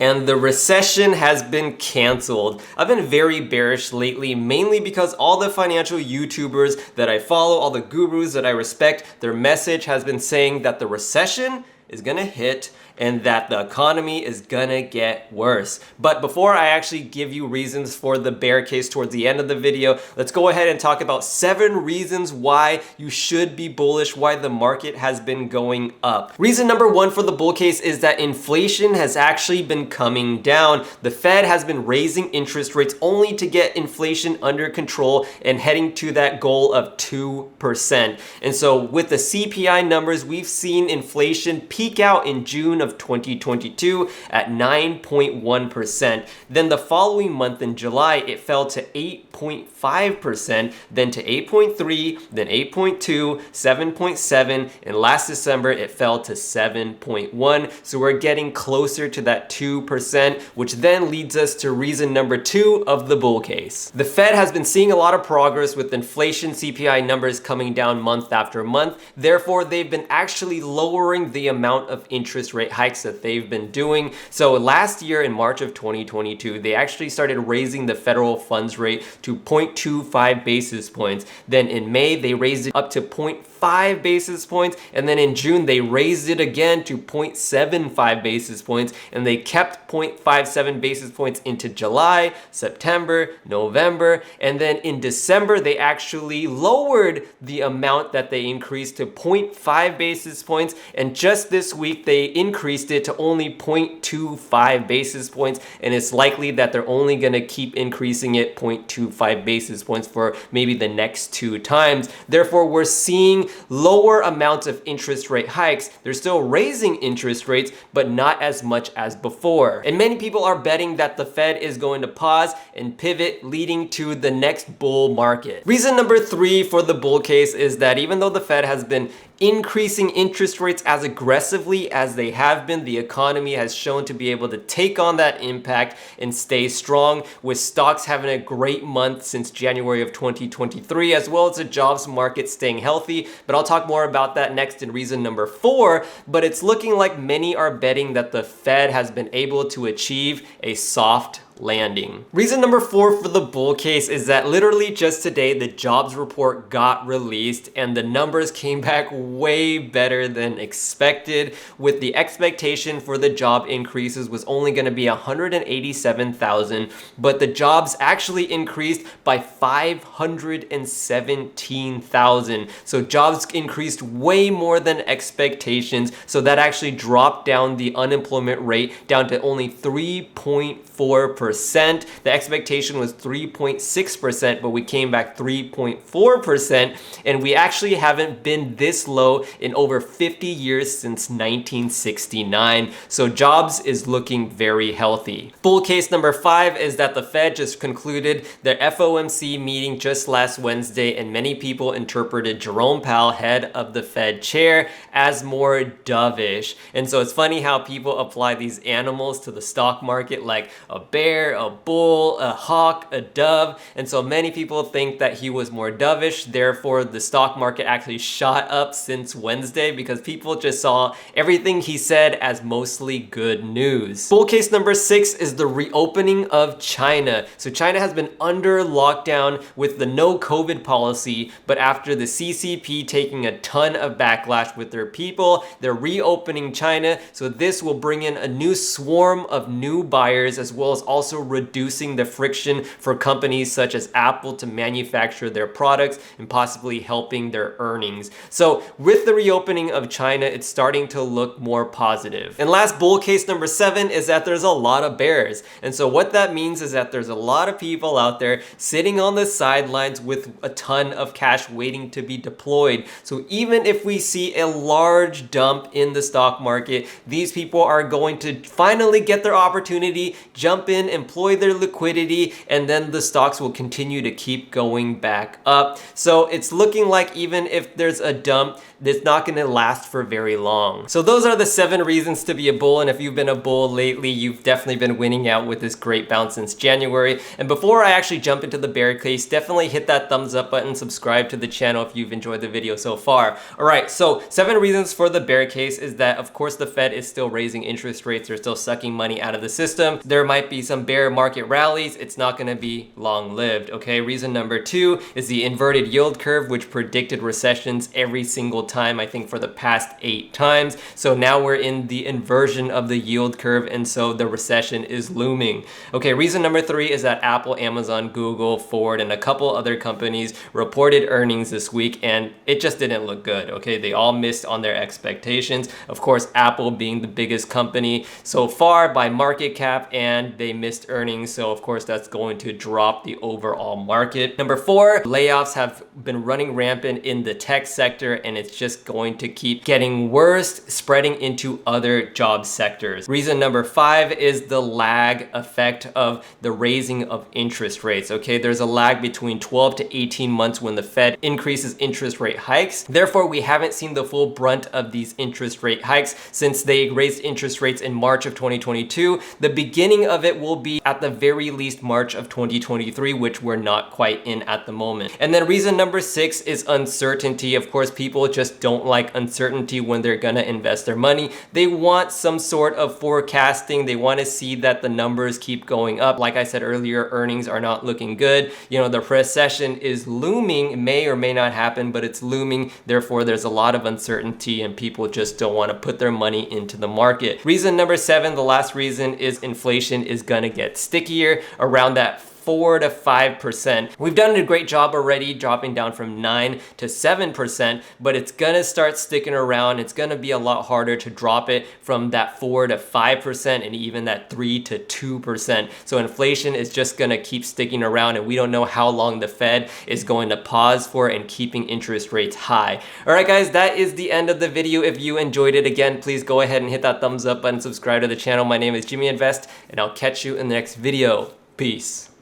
And the recession has been canceled. I've been very bearish lately, mainly because all the financial YouTubers that I follow, all the gurus that I respect, their message has been saying that the recession is gonna hit and that the economy is gonna get worse. But before I actually give you reasons for the bear case towards the end of the video, let's go ahead and talk about 7 reasons why you should be bullish, why the market has been going up. Reason number 1 for the bull case is that inflation has actually been coming down. The Fed has been raising interest rates only to get inflation under control and heading to that goal of 2%. And so with the CPI numbers, we've seen inflation peak out in June of 2022 at 9.1%. Then the following month in July, it fell to 8.5%, then to 8.3, then 8.2, 7.7, and last December it fell to 7.1. So we're getting closer to that 2%, which then leads us to reason number 2 of the bull case. The Fed has been seeing a lot of progress with inflation CPI numbers coming down month after month. Therefore, they've been actually lowering the amount of interest rate hikes that they've been doing. So last year in March of 2022, they actually started raising the federal funds rate to 0.25 basis points. Then in May, they raised it up to 0.5 basis points. And then in June, they raised it again to 0.75 basis points. And they kept 0.57 basis points into July, September, November. And then in December, they actually lowered the amount that they increased to 0.5 basis points. And just this week, they increased it to only 0.25 basis points. And it's likely that they're only going to keep increasing it 0.25 basis points for maybe the next 2 times. Therefore, we're seeing lower amounts of interest rate hikes. They're still raising interest rates, but not as much as before. And many people are betting that the Fed is going to pause and pivot, leading to the next bull market. Reason number 3 for the bull case is that even though the Fed has been increasing interest rates as aggressively as they have been, the economy has shown to be able to take on that impact and stay strong, with stocks having a great month since January of 2023, as well as the jobs market staying healthy. But I'll talk more about that next in reason number 4. But it's looking like many are betting that the Fed has been able to achieve a soft landing. Reason number 4 for the bull case is that literally just today the jobs report got released and the numbers came back way better than expected, with the expectation for the job increases was only going to be 187,000, but the jobs actually increased by 517,000. So jobs increased way more than expectations, so that actually dropped down the unemployment rate down to only 3.4%. The expectation was 3.6%, but we came back 3.4%, and we actually haven't been this low in over 50 years since 1969. So jobs is looking very healthy. Bull case number 5 is that the Fed just concluded their FOMC meeting just last Wednesday, and many people interpreted Jerome Powell, head of the Fed chair, as more dovish. And so it's funny how people apply these animals to the stock market, like a bear, a bull, a hawk, a dove. And so many people think that he was more dovish. Therefore, the stock market actually shot up since Wednesday because people just saw everything he said as mostly good news. Bull case number 6 is the reopening of China. So China has been under lockdown with the no COVID policy, but after the CCP taking a ton of backlash with their people, they're reopening China. So this will bring in a new swarm of new buyers, as well as also reducing the friction for companies such as Apple to manufacture their products and possibly helping their earnings. So with the reopening of China, it's starting to look more positive. And last bull case number 7 is that there's a lot of bears. And so what that means is that there's a lot of people out there sitting on the sidelines with a ton of cash waiting to be deployed. So even if we see a large dump in the stock market, these people are going to finally get their opportunity, jump in, employ their liquidity, and then the stocks will continue to keep going back up. So it's looking like even if there's a dump, it's not going to last for very long. So those are the 7 reasons to be a bull, and if you've been a bull lately, you've definitely been winning out with this great bounce since January. And before I actually jump into the bear case, definitely hit that thumbs up button, subscribe to the channel if you've enjoyed the video so far. Alright, so 7 reasons for the bear case is that, of course, the Fed is still raising interest rates, they're still sucking money out of the system. There might be some bear market rallies, it's not going to be long-lived, okay? Reason number 2 is the inverted yield curve, which predicted recessions every single time, I think for the past 8 times. So now we're in the inversion of the yield curve, and so the recession is looming. Okay, reason number 3 is that Apple, Amazon, Google, Ford, and a couple other companies reported earnings this week, and it just didn't look good, okay? They all missed on their expectations. Of course, Apple being the biggest company so far by market cap, and they missed earnings, so of course that's going to drop the overall market. Number 4, layoffs have been running rampant in the tech sector, and it's just going to keep getting worse, spreading into other job sectors. Reason number 5 is the lag effect of the raising of interest rates, okay? There's a lag between 12 to 18 months when the Fed increases interest rate hikes. Therefore, we haven't seen the full brunt of these interest rate hikes since they raised interest rates in March of 2022. The beginning of it will be at the very least March of 2023, which we're not quite in at the moment. And then reason number 6 is uncertainty. Of course, people just don't like uncertainty when they're gonna invest their money. They want some sort of forecasting. They want to see that the numbers keep going up. Like I said earlier, earnings are not looking good. You know, the recession is looming. It may or may not happen, but it's looming. Therefore, there's a lot of uncertainty and people just don't want to put their money into the market. Reason number 7, the last reason, is inflation is gonna get stickier around that 4 to 5%. We've done a great job already dropping down from 9 to 7%, but it's gonna start sticking around. It's gonna be a lot harder to drop it from that 4 to 5% and even that 3 to 2%. So inflation is just gonna keep sticking around, and we don't know how long the Fed is going to pause for and keeping interest rates high. All right, guys, that is the end of the video. If you enjoyed it, again, please go ahead and hit that thumbs up button, subscribe to the channel. My name is Jimmy Invest, and I'll catch you in the next video. Peace.